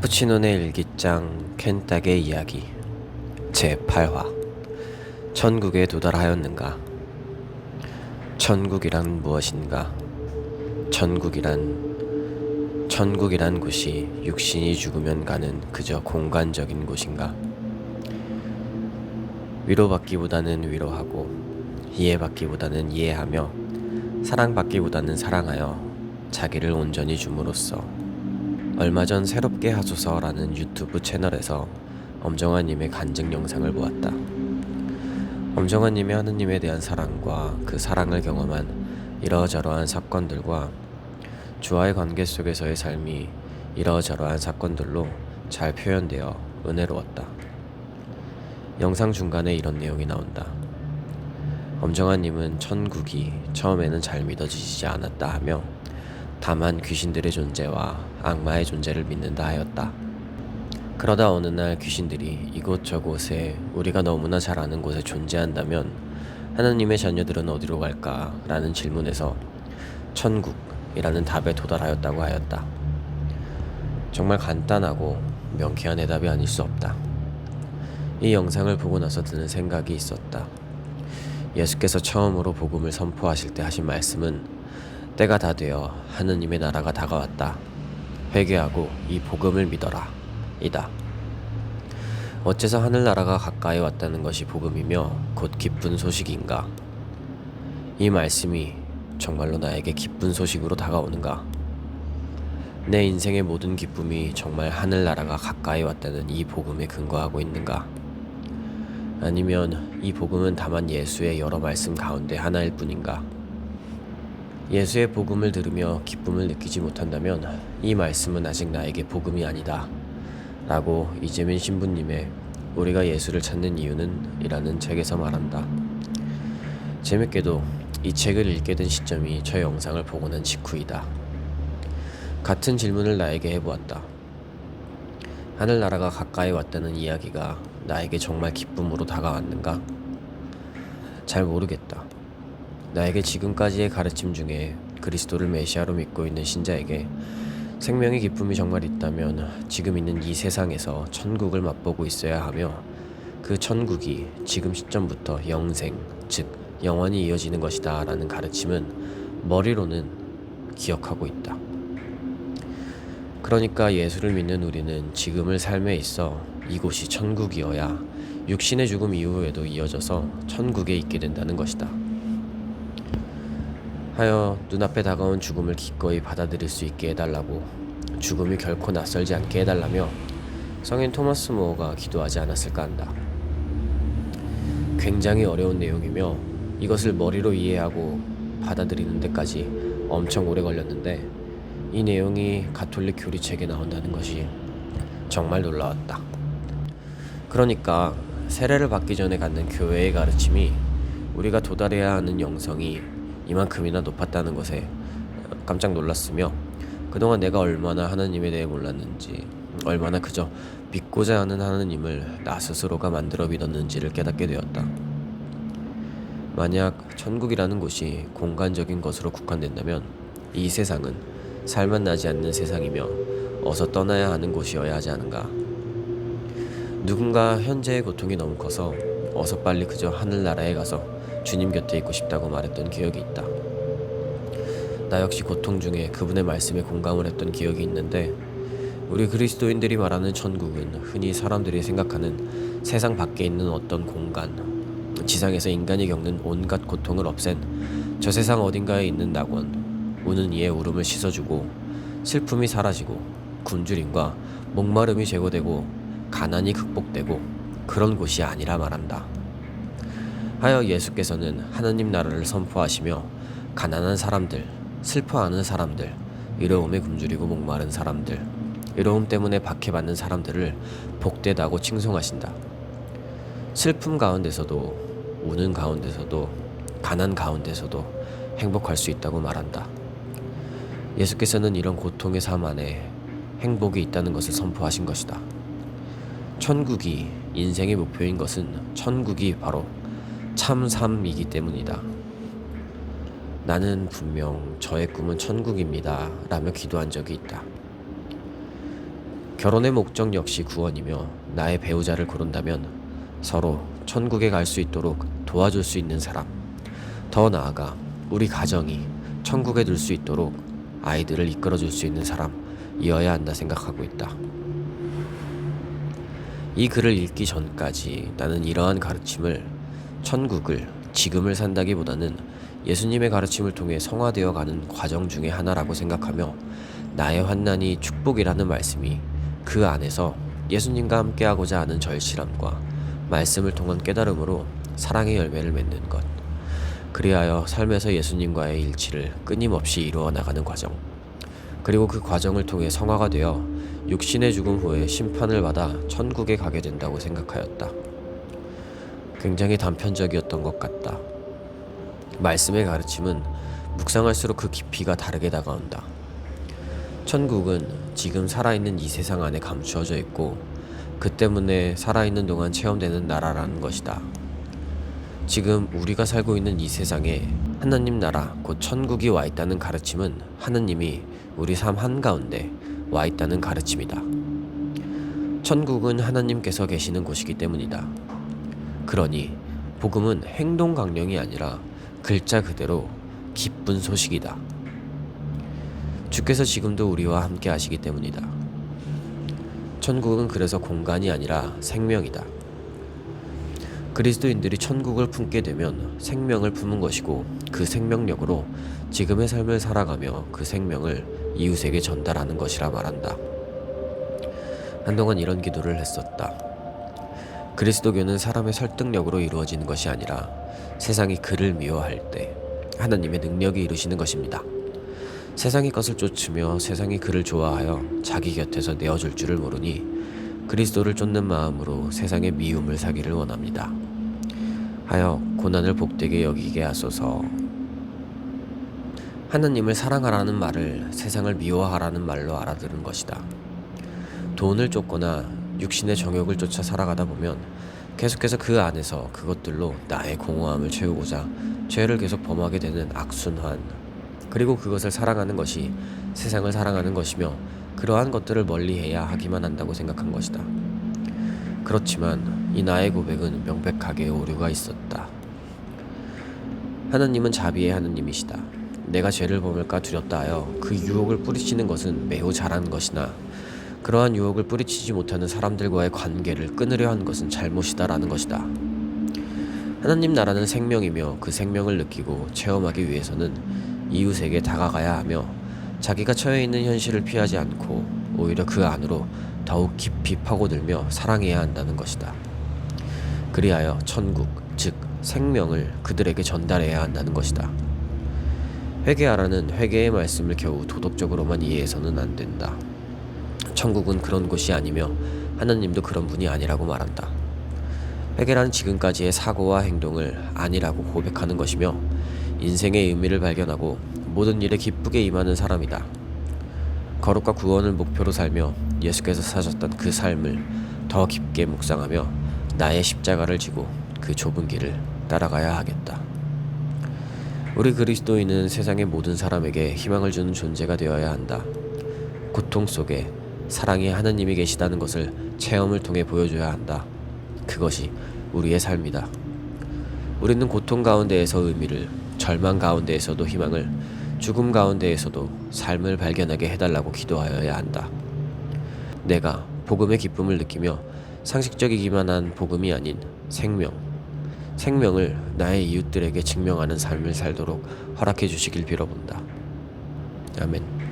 카푸치노네 일기장 켄딱의 이야기 제8화 천국에 도달하였는가. 천국이란 무엇인가? 천국이란 곳이 육신이 죽으면 가는 그저 공간적인 곳인가? 위로받기보다는 위로하고, 이해받기보다는 이해하며, 사랑받기보다는 사랑하여 자기를 온전히 줌으로써 얼마 전 새롭게 하소서라는 유튜브 채널에서 엄정화님의 간증 영상을 보았다. 엄정화님의 하느님에 대한 사랑과 그 사랑을 경험한 이러저러한 사건들과 주와의 관계 속에서의 삶이 이러저러한 사건들로 잘 표현되어 은혜로웠다. 영상 중간에 이런 내용이 나온다. 엄정화님은 천국이 처음에는 잘 믿어지지 않았다 하며 다만 귀신들의 존재와 악마의 존재를 믿는다 하였다. 그러다 어느 날 귀신들이 이곳저곳에 우리가 너무나 잘 아는 곳에 존재한다면 하나님의 자녀들은 어디로 갈까? 라는 질문에서 천국이라는 답에 도달하였다고 하였다. 정말 간단하고 명쾌한 대답이 아닐 수 없다. 이 영상을 보고 나서 드는 생각이 있었다. 예수께서 처음으로 복음을 선포하실 때 하신 말씀은 때가 다 되어 하느님의 나라가 다가왔다. 회개하고 이 복음을 믿어라. 이다. 어째서 하늘나라가 가까이 왔다는 것이 복음이며 곧 기쁜 소식인가? 이 말씀이 정말로 나에게 기쁜 소식으로 다가오는가? 내 인생의 모든 기쁨이 정말 하늘나라가 가까이 왔다는 이 복음에 근거하고 있는가? 아니면 이 복음은 다만 예수의 여러 말씀 가운데 하나일 뿐인가? 예수의 복음을 들으며 기쁨을 느끼지 못한다면 이 말씀은 아직 나에게 복음이 아니다 라고 이재민 신부님의 우리가 예수를 찾는 이유는 이라는 책에서 말한다. 재밌게도 이 책을 읽게 된 시점이 저 영상을 보고 난 직후이다. 같은 질문을 나에게 해보았다. 하늘나라가 가까이 왔다는 이야기가 나에게 정말 기쁨으로 다가왔는가? 잘 모르겠다. 나에게 지금까지의 가르침 중에 그리스도를 메시아로 믿고 있는 신자에게 생명의 기쁨이 정말 있다면 지금 있는 이 세상에서 천국을 맛보고 있어야 하며 그 천국이 지금 시점부터 영생, 즉 영원히 이어지는 것이다 라는 가르침은 머리로는 기억하고 있다. 그러니까 예수를 믿는 우리는 지금의 삶에 있어 이곳이 천국이어야 육신의 죽음 이후에도 이어져서 천국에 있게 된다는 것이다. 하여 눈앞에 다가온 죽음을 기꺼이 받아들일 수 있게 해달라고, 죽음이 결코 낯설지 않게 해달라며 성인 토마스 모어가 기도하지 않았을까 한다. 굉장히 어려운 내용이며 이것을 머리로 이해하고 받아들이는 데까지 엄청 오래 걸렸는데 이 내용이 가톨릭 교리책에 나온다는 것이 정말 놀라웠다. 그러니까 세례를 받기 전에 갖는 교회의 가르침이 우리가 도달해야 하는 영성이 이만큼이나 높았다는 것에 깜짝 놀랐으며 그동안 내가 얼마나 하나님에 대해 몰랐는지, 얼마나 그저 믿고자 하는 하나님을 나 스스로가 만들어 믿었는지를 깨닫게 되었다. 만약 천국이라는 곳이 공간적인 것으로 국한된다면 이 세상은 살만 나지 않는 세상이며 어서 떠나야 하는 곳이어야 하지 않은가? 누군가 현재의 고통이 너무 커서 어서 빨리 그저 하늘나라에 가서 주님 곁에 있고 싶다고 말했던 기억이 있다. 나 역시 고통 중에 그분의 말씀에 공감을 했던 기억이 있는데 우리 그리스도인들이 말하는 천국은 흔히 사람들이 생각하는 세상 밖에 있는 어떤 공간, 지상에서 인간이 겪는 온갖 고통을 없앤 저 세상 어딘가에 있는 낙원, 우는 이의 울음을 씻어주고 슬픔이 사라지고 굶주림과 목마름이 제거되고 가난이 극복되고 그런 곳이 아니라 말한다. 하여 예수께서는 하나님 나라를 선포하시며 가난한 사람들, 슬퍼하는 사람들, 의로움에 굶주리고 목마른 사람들, 의로움 때문에 박해받는 사람들을 복되다고 칭송하신다. 슬픔 가운데서도, 우는 가운데서도, 가난 가운데서도 행복할 수 있다고 말한다. 예수께서는 이런 고통의 삶 안에 행복이 있다는 것을 선포하신 것이다. 천국이 인생의 목표인 것은 천국이 바로 참 삶이기 때문이다. 나는 분명 저의 꿈은 천국입니다 라며 기도한 적이 있다. 결혼의 목적 역시 구원이며 나의 배우자를 고른다면 서로 천국에 갈 수 있도록 도와줄 수 있는 사람, 더 나아가 우리 가정이 천국에 들 수 있도록 아이들을 이끌어줄 수 있는 사람이어야 한다 생각하고 있다. 이 글을 읽기 전까지 나는 이러한 가르침을 천국을 지금을 산다기보다는 예수님의 가르침을 통해 성화되어 가는 과정 중의 하나라고 생각하며 나의 환난이 축복이라는 말씀이 그 안에서 예수님과 함께하고자 하는 절실함과 말씀을 통한 깨달음으로 사랑의 열매를 맺는 것, 그리하여 삶에서 예수님과의 일치를 끊임없이 이루어 나가는 과정, 그리고 그 과정을 통해 성화가 되어 육신의 죽음 후에 심판을 받아 천국에 가게 된다고 생각하였다. 굉장히 단편적이었던 것 같다. 말씀의 가르침은 묵상할수록 그 깊이가 다르게 다가온다. 천국은 지금 살아있는 이 세상 안에 감추어져 있고 그 때문에 살아있는 동안 체험되는 나라라는 것이다. 지금 우리가 살고 있는 이 세상에 하나님 나라 곧 천국이 와 있다는 가르침은 하느님이 우리 삶 한가운데 와 있다는 가르침이다. 천국은 하나님께서 계시는 곳이기 때문이다. 그러니 복음은 행동 강령이 아니라 글자 그대로 기쁜 소식이다. 주께서 지금도 우리와 함께 하시기 때문이다. 천국은 그래서 공간이 아니라 생명이다. 그리스도인들이 천국을 품게 되면 생명을 품은 것이고 그 생명력으로 지금의 삶을 살아가며 그 생명을 이웃에게 전달하는 것이라 말한다. 한동안 이런 기도를 했었다. 그리스도교는 사람의 설득력으로 이루어지는 것이 아니라 세상이 그를 미워할 때 하나님의 능력이 이루시는 것입니다. 세상의 것을 쫓으며 세상이 그를 좋아하여 자기 곁에서 내어줄 줄을 모르니 그리스도를 쫓는 마음으로 세상의 미움을 사기를 원합니다. 하여 고난을 복되게 여기게 하소서. 하나님을 사랑하라는 말을 세상을 미워하라는 말로 알아들은 것이다. 돈을 쫓거나 육신의 정욕을 쫓아 살아가다 보면 계속해서 그 안에서 그것들로 나의 공허함을 채우고자 죄를 계속 범하게 되는 악순환, 그리고 그것을 사랑하는 것이 세상을 사랑하는 것이며 그러한 것들을 멀리해야 하기만 한다고 생각한 것이다. 그렇지만 이 나의 고백은 명백하게 오류가 있었다. 하나님은 자비의 하느님이시다. 내가 죄를 범할까 두렵다 하여 그 유혹을 뿌리치는 것은 매우 잘한 것이나 그러한 유혹을 뿌리치지 못하는 사람들과의 관계를 끊으려 한 것은 잘못이다라는 것이다. 하나님 나라는 생명이며 그 생명을 느끼고 체험하기 위해서는 이웃에게 다가가야 하며 자기가 처해 있는 현실을 피하지 않고 오히려 그 안으로 더욱 깊이 파고들며 사랑해야 한다는 것이다. 그리하여 천국, 즉 생명을 그들에게 전달해야 한다는 것이다. 회개하라는 회개의 말씀을 겨우 도덕적으로만 이해해서는 안 된다. 천국은 그런 곳이 아니며 하나님도 그런 분이 아니라고 말한다. 회개란 지금까지의 사고와 행동을 아니라고 고백하는 것이며 인생의 의미를 발견하고 모든 일에 기쁘게 임하는 사람이다. 거룩과 구원을 목표로 살며 예수께서 사셨던 그 삶을 더 깊게 묵상하며 나의 십자가를 지고 그 좁은 길을 따라가야 하겠다. 우리 그리스도인은 세상의 모든 사람에게 희망을 주는 존재가 되어야 한다. 고통 속에 사랑의 하나님이 계시다는 것을 체험을 통해 보여줘야 한다. 그것이 우리의 삶이다. 우리는 고통 가운데에서 의미를, 절망 가운데에서도 희망을, 죽음 가운데에서도 삶을 발견하게 해달라고 기도하여야 한다. 내가 복음의 기쁨을 느끼며 상식적이기만 한 복음이 아닌 생명을 나의 이웃들에게 증명하는 삶을 살도록 허락해 주시길 빌어본다. 아멘.